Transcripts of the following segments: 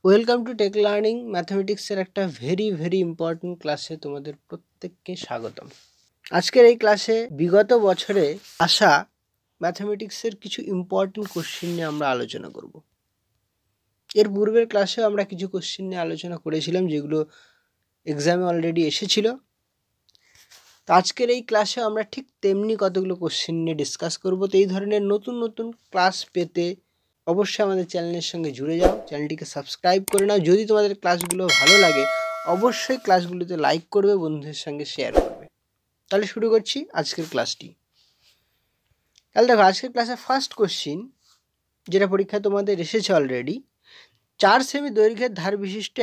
Welcome to take learning ম্যাথমেটিক্সের একটা very important ক্লাসে তোমাদের প্রত্যেককে স্বাগতম। আজকের এই ক্লাসে বিগত বছরে আসা ম্যাথমেটিক্সের কিছু ইম্পর্টেন্ট কোশ্চেন নিয়ে আমরা আলোচনা করব। এর পূর্বের ক্লাসেও আমরা কিছু কোশ্চেন নিয়ে আলোচনা করেছিলাম যেগুলো এক্সামে অলরেডি এসেছিল। তো আজকের এই ক্লাসে আমরা ঠিক তেমনি কতগুলো কোশ্চেন নিয়ে ডিসকাস করব। তো এই ধরনের নতুন ক্লাস পেতে অবশ্যই আমাদের চ্যানেলের সঙ্গে জুড়ে যাও, চ্যানেলটিকে সাবস্ক্রাইব করে নাও। যদি তোমাদের ক্লাসগুলো ভালো লাগে অবশ্যই ক্লাসগুলোতে লাইক করবে, বন্ধুদের সঙ্গে শেয়ার করবে। তাহলে শুরু করছি আজকের ক্লাসটি। তাহলে দেখো, আজকের ক্লাসে ফার্স্ট কোশ্চিন যেটা পরীক্ষায় তোমাদের এসেছে অলরেডি, 4 সেমি দৈর্ঘ্যের ধার বিশিষ্ট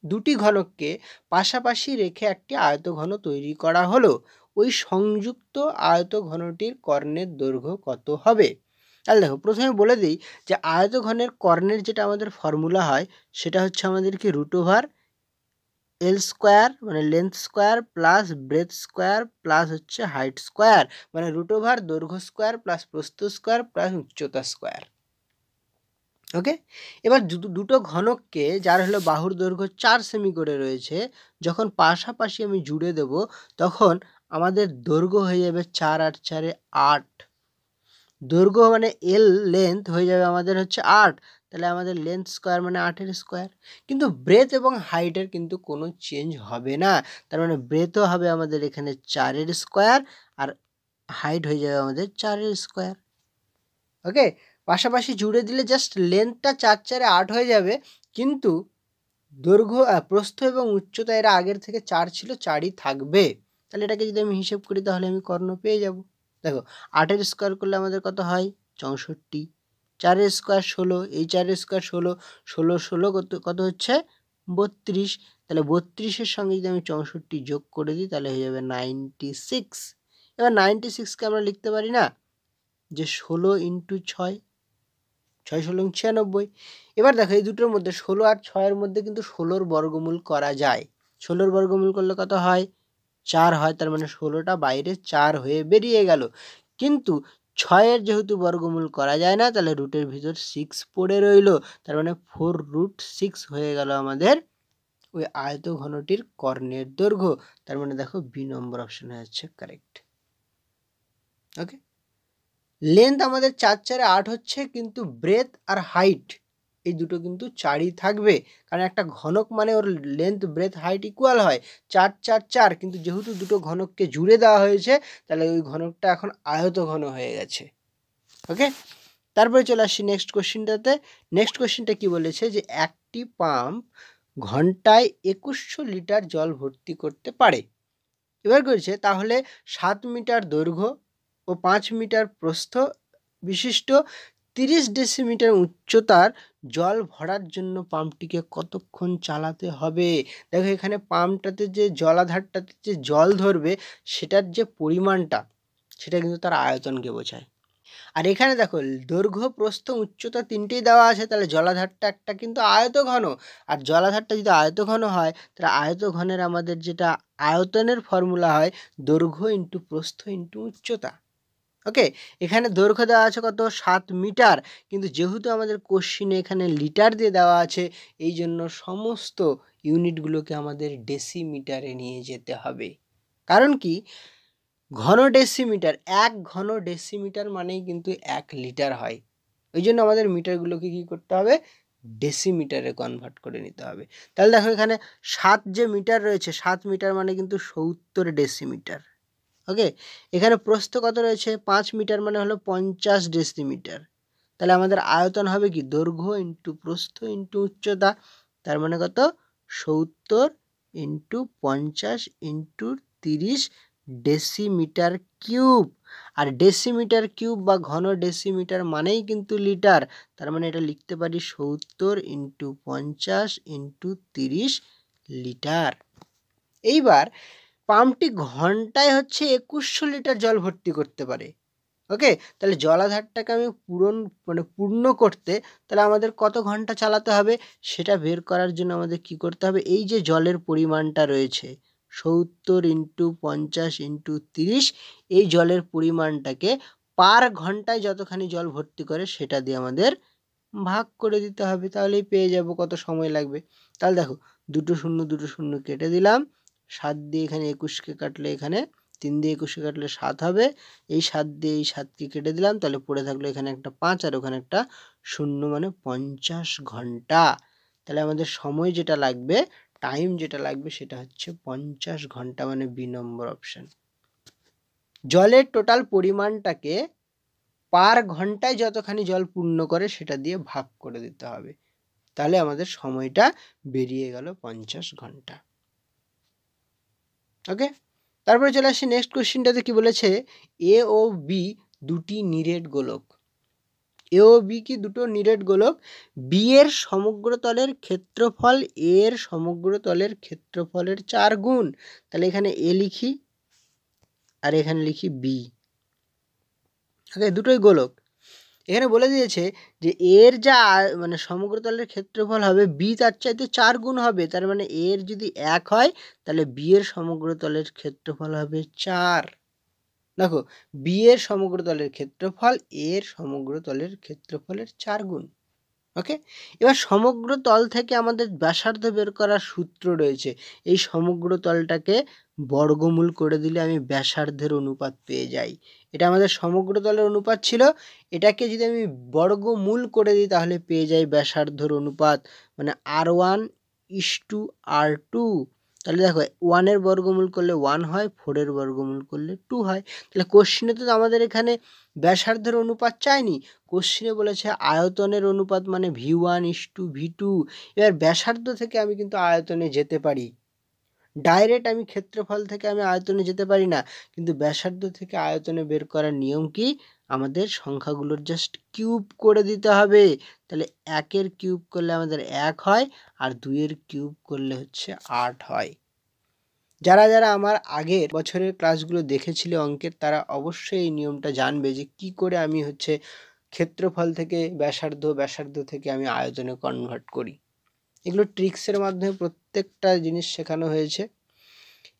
দুটি ঘনককে পাশাপাশি রেখে একটি আয়তঘন তৈরি করা হলো। ওই সংযুক্ত আয়তঘনটির কর্ণের দৈর্ঘ্য কত হবে? তাহলে দেখো, প্রথমে বলে দিই যে আয়তঘনের কর্ণের যেটা আমাদের ফর্মুলা হয় সেটা হচ্ছে আমাদের কি √L স্কোয়ার মানে length square plus breadth square plus হচ্ছে হাইট স্কোয়ার, মানে √ দৈর্ঘ্য স্কোয়ার প্লাস প্রস্থ স্কোয়ার প্লাস উচ্চতা স্কোয়ার। ওকে, এবার দুটো ঘনককে যার হলো বাহুর দৈর্ঘ্য 4 সেমি করে রয়েছে, যখন পাশাপাশি আমি জুড়ে দেব তখন আমাদের দৈর্ঘ্য হয়ে যাবে 4 আর 4 8। দৈর্ঘ্য মানে এল লেন্থ হয়ে যাবে আমাদের হচ্ছে 8, তাহলে আমাদের লেন্থ স্কোয়ার মানে 8-এর স্কোয়ার। কিন্তু ব্রেথ এবং হাইটের কিন্তু কোনো চেঞ্জ হবে না, তার মানে ব্রেথও হবে আমাদের এখানে 4-এর স্কোয়ার আর হাইট হয়ে যাবে আমাদের 4-এর স্কোয়ার। ওকে, পাশাপাশি জুড়ে দিলে জাস্ট লেন্থটা 4-4 8 হয়ে যাবে, কিন্তু দৈর্ঘ্য প্রস্থ এবং উচ্চতা এরা আগের থেকে 4 ছিল, 4ই থাকবে। তাহলে এটাকে যদি আমি হিসেব করি তাহলে আমি কর্ণ পেয়ে যাব। দেখো, 8-এর স্কোয়ার করলে আমাদের কত হয় 64, 4-এর স্কোয়ার 16, এই 4-এর স্কোয়ার 16, 16 কত হচ্ছে 32। তাহলে 32-এর সঙ্গে যদি আমি 64 যোগ করে দিই তাহলে হয়ে যাবে 96। এবার 96কে আমরা লিখতে পারি না যে 16 × 6, 6 16 96। এবার দেখো, এই দুটোর মধ্যে 16 আর 6-এর মধ্যে কিন্তু 16-র বর্গমূল করা যায়। 16-র বর্গমূল করলে কত হয় 4 হয়, তার মানে 16টা বাইরে 4 হয়ে বেরিয়ে গেল। কিন্তু 6-এর যেহেতু বর্গমূল করা যায় না, তাহলে রুটের ভিতর 6 পড়ে রইল, তার মানে 4√6 হয়ে গেল আমাদের ওই আয়তঘনটির কর্ণের দৈর্ঘ্য। তার মানে দেখো বি নম্বর অপশন হয়ে যাচ্ছে কারেক্ট। ওকে, লেন্থ আমাদের 4-4 8 হচ্ছে, কিন্তু ব্রেথ আর হাইট এই দুটো কিন্তু 4ই থাকবে, কারণ একটা ঘনক মানে ওর লেন্থ ব্রেথ হাইট ইকুয়াল হয় 4-4-4, কিন্তু যেহেতু দুটো ঘনককে জুড়ে দেওয়া হয়েছে তাহলে ওই ঘনকটা এখন আয়তঘন হয়ে গেছে। ওকে, তারপরে চলে আসছি নেক্সট কোশ্চেনটাতে। নেক্সট কোশ্চেনটা কি বলেছে যে একটি পাম্প ঘন্টায় 2100 লিটার জল ভর্তি করতে পারে। এবার করেছে তাহলে 7 মিটার দৈর্ঘ্য ও 5 মিটার প্রস্থ বিশিষ্ট 30 ডেসিমিটার উচ্চতার জল ভরার জন্য পাম্পটিকে কতক্ষণ চালাতে হবে? দেখো, এখানে পাম্পটাতে যে জলাধারটাতে যে জল ধরবে সেটার যে পরিমাণটা সেটা কিন্তু তার আয়তনকে বোঝায়। আর এখানে দেখো, দৈর্ঘ্য প্রস্থ উচ্চতা তিনটেই দেওয়া আছে, তাহলে জলাধারটা একটা কিন্তু আয়তঘন। আর জলাধারটা যদি আয়তঘন হয় তাহলে আয়তঘনের আমাদের যেটা আয়তনের ফর্মুলা হয় দৈর্ঘ্য ইন্টু প্রস্থ ইন্টু উচ্চতা। ওকে, এখানে দৈর্ঘ্য দেওয়া আছে কত 7 মিটার, কিন্তু যেহেতু আমাদের কোশ্চিনে এখানে লিটার দিয়ে দেওয়া আছে এই জন্য সমস্ত ইউনিটগুলোকে আমাদের ডেসিমিটারে নিয়ে যেতে হবে। কারণ কি, ঘন ডেসিমিটার, 1 ঘন ডেসিমিটার মানেই কিন্তু 1 লিটার হয়। ওই জন্য আমাদের মিটারগুলোকে কী করতে হবে ডেসিমিটারে কনভার্ট করে নিতে হবে। তাহলে দেখো, এখানে 7 যে মিটার রয়েছে, 7 মিটার মানে কিন্তু 70 ডেসিমিটার। ওকে, এখানে প্রস্থ কত রয়েছে 5 মিটার মানে হলো 50 ডেসিমিটার। তাহলে আমাদের আয়তন হবে কি দৈর্ঘ্য ইন্টু প্রস্থ ইন্টু উচ্চতা, তার মানে কত 70 ইন্টু 50 ইন্টু 30 ডেসিমিটার কিউব। আর ডেসিমিটার কিউব বা ঘন ডেসিমিটার মানেই কিন্তু লিটার, তার মানে এটা লিখতে পারি 70 ইন্টু 50 ইন্টু 30 লিটার। এইবার পাম্পটি ঘন্টায় হচ্ছে 2100 লিটার জল ভর্তি করতে পারে। ওকে, তাহলে জলাধারটাকে আমি পূর্ণ করতে তাহলে আমাদের কত ঘন্টা চালাতে হবে সেটা বের করার জন্য আমাদের কি করতে হবে, এই যে জলের পরিমাণটা রয়েছে 70 ইন্টু 50 ইন্টু 30, এই জলের পরিমাণটাকে পার ঘন্টায় যতখানি জল ভর্তি করে সেটা দিয়ে আমাদের ভাগ করে দিতে হবে, তাহলেই পেয়ে যাব। কত সময় লাগবে? তাহলে দেখো, দুটো শূন্য কেটে দিলাম, 7 দিয়ে এখানে 21কে কাটলে এখানে 3 দিয়ে 21কে কাটলে 7 হবে, এই 7 দিয়ে এই 7কে কেটে দিলাম, তাহলে পড়ে থাকলো এখানে একটা 5 আর ওখানে একটা 0, মানে 50 ঘন্টা। তাহলে আমাদের সময় যেটা লাগবে, টাইম যেটা লাগবে সেটা হচ্ছে 50 ঘন্টা, মানে বি নম্বর অপশন। জলের টোটাল পরিমাণটাকে পার ঘন্টায় যতখানি জল পূর্ণ করে সেটা দিয়ে ভাগ করে দিতে হবে, তাহলে আমাদের সময়টা বেরিয়ে গেল 50 ঘন্টা। ওকে, তারপরে চলে আসি নেক্সট কোশ্চেনটাতে। কি বলেছে? এ ও বি দুটি নিরেট গোলক। এ ও বি কি দুটো নিরেট গোলক? বি এর সমগ্র তলের ক্ষেত্রফল এ এর সমগ্র তলের ক্ষেত্রফলের 4 গুণ। তাহলে এখানে এ লিখি আর এখানে লিখি বি। ওকে, দুটোই গোলক। এখানে বলে দিয়েছে যে এর যা মানে সমগ্র তলের ক্ষেত্রফল হবে বি তার চাইতে 4 গুণ হবে। তার মানে এর যদি 1 হয় তাহলে বি এর সমগ্র তলের ক্ষেত্রফল হবে 4। দেখো, বি এর সমগ্র তলের ক্ষেত্রফল এর সমগ্র তলের ক্ষেত্রফলের 4 গুণ। ওকে, এবার সমগ্র তল থেকে আমাদের ব্যাসার্ধ বের করার সূত্র রয়েছে। এই সমগ্র তলটাকে বর্গমূল করে দিলে আমি ব্যাসার্ধের অনুপাত পেয়ে যাই। এটা আমাদের সমগ্র তলের অনুপাত ছিল, এটাকে যদি আমি বর্গমূল করে দিই তাহলে পেয়ে যাই ব্যাসার্ধর অনুপাত, মানে R1:R2। তাহলে দেখো, 1-এর বর্গমূল করলে 1 হয়, 4-এর বর্গমূল করলে 2 হয়। তাহলে কোশ্চেনে তো আমাদের এখানে ব্যাসার্ধের অনুপাত চাইনি, কোশ্চেনে বলেছে আয়তনের অনুপাত, মানে V1:V2। এবার ব্যাসার্ধ থেকে আমি কিন্তু আয়তনে যেতে পারি, ডাইরেক্ট আমি ক্ষেত্রফল থেকে আমি আয়তনে যেতে পারি না, কিন্তু ব্যাসার্ধ থেকে আয়তনে বের করার নিয়ম কি? আমাদের সংখ্যাগুলোর জাস্ট কিউব করে দিতে হবে। তাহলে 1-এর কিউব করলে আমাদের 1 হয়, আর 2-এর কিউব করলে হচ্ছে 8 হয়। যারা যারা আমার আগের বছরের ক্লাসগুলো দেখেছিলে অঙ্কের, তারা অবশ্যই এই নিয়মটা জানবে যে কি করে আমি হচ্ছে ক্ষেত্রফল থেকে ব্যাসার্ধ, ব্যাসার্ধ থেকে আমি আয়তনে কনভার্ট করি। এগুলো ট্রিক্সের মাধ্যমে প্রত্যেকটা জিনিস শেখানো হয়েছে।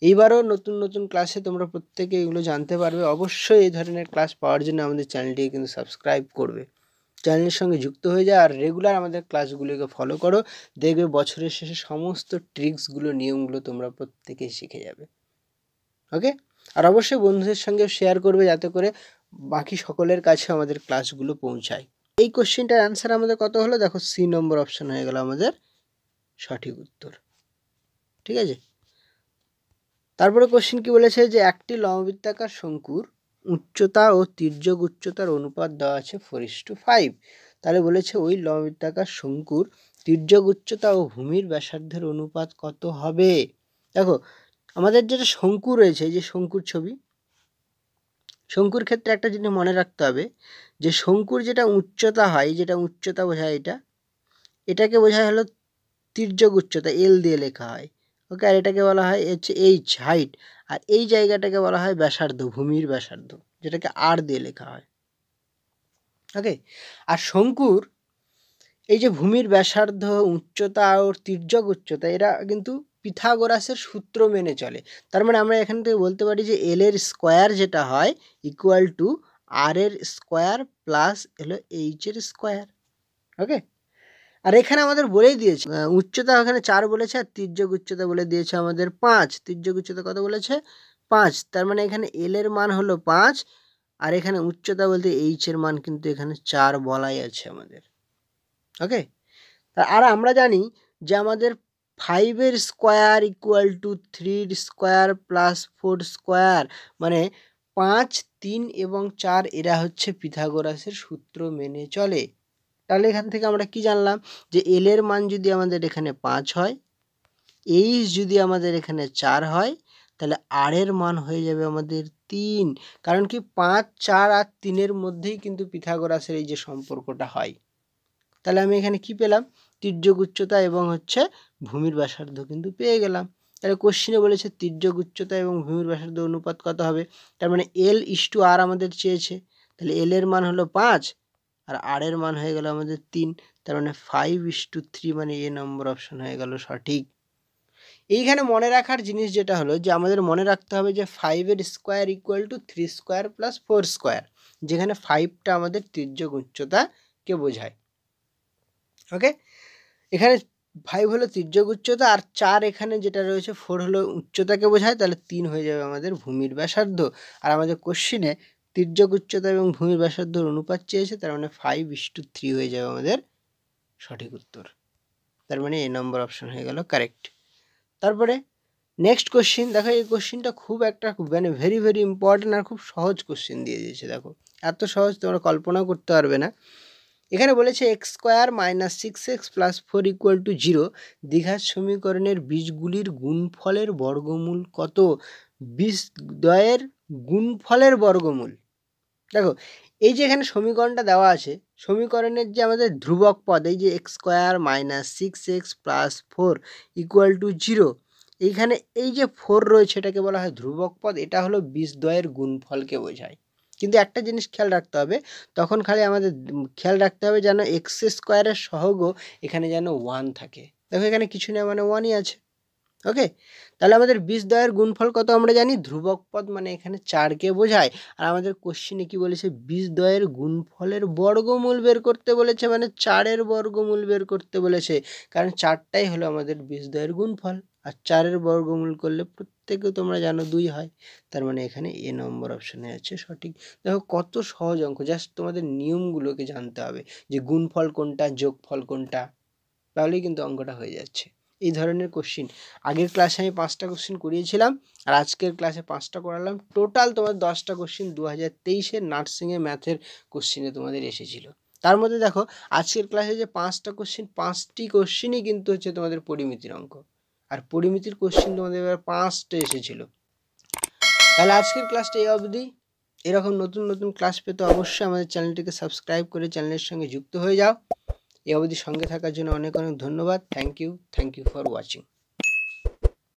এইবারও নতুন নতুন ক্লাসে তোমরা প্রত্যেকে এগুলো জানতে পারবে। অবশ্যই এই ধরনের ক্লাস পাওয়ার জন্য আমাদের চ্যানেলটিকে কিন্তু সাবস্ক্রাইব করবে, চ্যানেলের সঙ্গে যুক্ত হয়ে যায়, আর রেগুলার আমাদের ক্লাসগুলোকে ফলো করো। দেখবে বছরের শেষে সমস্ত ট্রিক্সগুলো, নিয়মগুলো তোমরা প্রত্যেকেই শিখে যাবে। ওকে, আর অবশ্যই বন্ধুদের সঙ্গে শেয়ার করবে যাতে করে বাকি সকলের কাছে আমাদের ক্লাসগুলো পৌঁছায়। এই কোশ্চেনটার অ্যান্সার আমাদের কত হলো? দেখো, সি নম্বর অপশন হয়ে গেল আমাদের সঠিক উত্তর। ঠিক আছে, তারপরে কোশ্চেন কি বলেছে যে একটি লম্ববৃত্তাকার শঙ্কুর উচ্চতা ও তির্যক উচ্চতার অনুপাত দেওয়া আছে 4:5। তাহলে বলেছে ওই লম্ববৃত্তাকার শঙ্কুর তির্যক উচ্চতা ও ভূমির ব্যাসার্ধের অনুপাত কত হবে। দেখো, আমাদের যেটা শঙ্কু রয়েছে, এই যে শঙ্কুর ছবি, শঙ্কুর ক্ষেত্রে একটা জিনিস মনে রাখতে হবে যে শঙ্কুর যেটা উচ্চতা হয়, যেটা উচ্চতা বোঝায়, এটাকে বোঝায় হলো তির্যক উচ্চতা, এল দিয়ে লেখা হয়। ওকে, আর এটাকে বলা হয় হচ্ছে এইচ, হাইট, আর এই জায়গাটাকে বলা হয় ব্যাসার্ধ, ভূমির ব্যাসার্ধ, যেটাকে আর দিয়ে লেখা হয়। ওকে, আর শঙ্কুর এই যে ভূমির ব্যাসার্ধ, উচ্চতা আর তির্যক উচ্চতা, এরা কিন্তু পিথাগোরাসের সূত্র মেনে চলে। তার মানে আমরা এখান থেকে বলতে পারি যে এল এর স্কোয়ার যেটা হয় ইকুয়াল টু আর এর স্কোয়ার প্লাস হলো এইচ এর স্কোয়ার। ওকে, আর এখানে আমাদের বলেই দিয়েছে উচ্চতা ওখানে 4 বলেছে, আর তির্যক উচ্চতা বলে দিয়েছে আমাদের 5। তির্যক উচ্চতা কত বলেছে? 5। তার মানে এখানে এল এর মান হলো 5, আর এখানে উচ্চতা বলতে এইচ এর মান কিন্তু এখানে 4 বলাই আছে আমাদের। ওকে, আর আমরা জানি যে আমাদের 5-এর স্কোয়ার ইকুয়াল টু 3-র স্কোয়ার প্লাস 4 স্কোয়ার, মানে 5, 3 এবং 4 এরা হচ্ছে পিথাগোরাসের সূত্র মেনে চলে। তাহলে এখান থেকে আমরা কি জানলাম যে এল এর মান যদি আমাদের এখানে 5 হয়, এইচ যদি আমাদের এখানে 4 হয়, তাহলে আর এর মান হয়ে যাবে আমাদের 3। কারণ কি 5, 4 আর 3-এর মধ্যেই কিন্তু পিথাগোরাসের এই যে সম্পর্কটা হয়। তাহলে আমি এখানে কি পেলাম? তির্যক উচ্চতা এবং হচ্ছে ভূমির ব্যাসার্ধ কিন্তু পেয়ে গেলাম। তাহলে কোশ্চেনে বলেছে তির্যক উচ্চতা এবং ভূমির ব্যাসার্ধ অনুপাত কত হবে। তার মানে L:R আমাদের চেয়েছে, তাহলে এল এর মান হলো 5 আর আর এর মান হয়ে গেল আমাদের 3। তার মানে 5:3, মানে এ নম্বর অপশন হয়ে গেল সঠিক। এইখানে মনে রাখার জিনিস যেটা হলো যে আমাদের মনে রাখতে হবে যে 5-এর square equal to 3 square plus 4 square, যেখানে 5টা আমাদের তির্যক উচ্চতাকে বোঝায়। ওকে, এখানে 5 হলো তির্যক উচ্চতা আর 4 এখানে যেটা রয়েছে 4 হলো উচ্চতাকে বোঝায়, তাহলে 3 হয়ে যাবে আমাদের ভূমির ব্যাসার্ধ। আর আমাদের কোশ্চিনে তির্যক উচ্চতা এবং ভূমির ব্যাসার্ধর অনুপাত চেয়েছে, তার মানে 5:3 হয়ে যাবে আমাদের সঠিক উত্তর। তার মানে এ নম্বর অপশন হয়ে গেল কারেক্ট। তারপরে নেক্সট কোশ্চিন দেখো, এই কোশ্চিনটা খুব একটা মানে ভেরি ভেরি ইম্পর্টেন্ট আর খুব সহজ কোশ্চিন দিয়ে দিয়েছে। দেখো এত সহজ তোমরা কল্পনাও করতে পারবে না। এখানে বলেছে x square minus 6x plus 4 equal to 0 দ্বিঘাত সমীকরণের বীজগুলির গুণফলের বর্গমূল কত? বীজদ্বয়ের গুণফলের বর্গমূল। দেখো এই যে এখানে সমীকরণটা দেওয়া আছে, সমীকরণের যে আমাদের ধ্রুবক পদ, এই যে x square minus 6x plus 4 equal to 0, এইখানে এই যে 4 রয়েছে এটাকে বলা হয় ধ্রুবক পদ। এটা হলো বীজদ্বয়ের গুণফলকে বোঝায়। কিন্তু একটা জিনিস খেয়াল রাখতে হবে, তখন খালি আমাদের খেয়াল রাখতে হবে যেন এক্স স্কোয়ারের সহগ এখানে যেন 1 থাকে। দেখো এখানে কিছু নেই, মানে 1ই আছে। ওকে, তাহলে আমাদের বীজদ্বয়ের গুণফল কত আমরা জানি, ধ্রুবক পদ মানে এখানে 4কে বোঝায়। আর আমাদের কোশ্চিনে কি বলেছে, বীজদ্বয়ের গুণফলের বর্গমূল বের করতে বলেছে, মানে 4-এর বর্গমূল বের করতে বলেছে। কারণ 4টাই হলো আমাদের বীজদ্বয়ের গুণফল, আর 4-এর বর্গমূল করলে প্রত্যেকে তোমরা জানো 2 হয়। তার মানে এখানে এ নম্বর অপশনে আছে সঠিক। দেখো কত সহজ অঙ্ক, জাস্ট তোমাদের নিয়মগুলোকে জানতে হবে যে গুণফল কোনটা, যোগফল কোনটা, তাহলেই কিন্তু অঙ্কটা হয়ে যাচ্ছে। এই ধরনের কোশ্চিন আগের ক্লাসে আমি 5টা কোশ্চিন করিয়েছিলাম, আর আজকের ক্লাসে 5টা করালাম। টোটাল তোমার 10টা কোশ্চিন 2023-এর নার্সিংয়ের ম্যাথের কোশ্চিনে তোমাদের এসেছিল। তার মধ্যে দেখো আজকের ক্লাসে যে 5টা কোশ্চিন, 5টি কোশ্চিনই কিন্তু হচ্ছে তোমাদের পরিমিতির অঙ্ক, আর পরিমিতির কোশ্চিন তোমাদের এবার 5টা এসেছিল। তাহলে আজকের ক্লাসটা এই অবধি। এরকম নতুন নতুন ক্লাস পেতে অবশ্যই আমাদের চ্যানেলটিকে সাবস্ক্রাইব করে চ্যানেলের সঙ্গে যুক্ত হয়ে যাও। এই অবধি সঙ্গে থাকার জন্য অনেক অনেক ধন্যবাদ। Thank you for watching.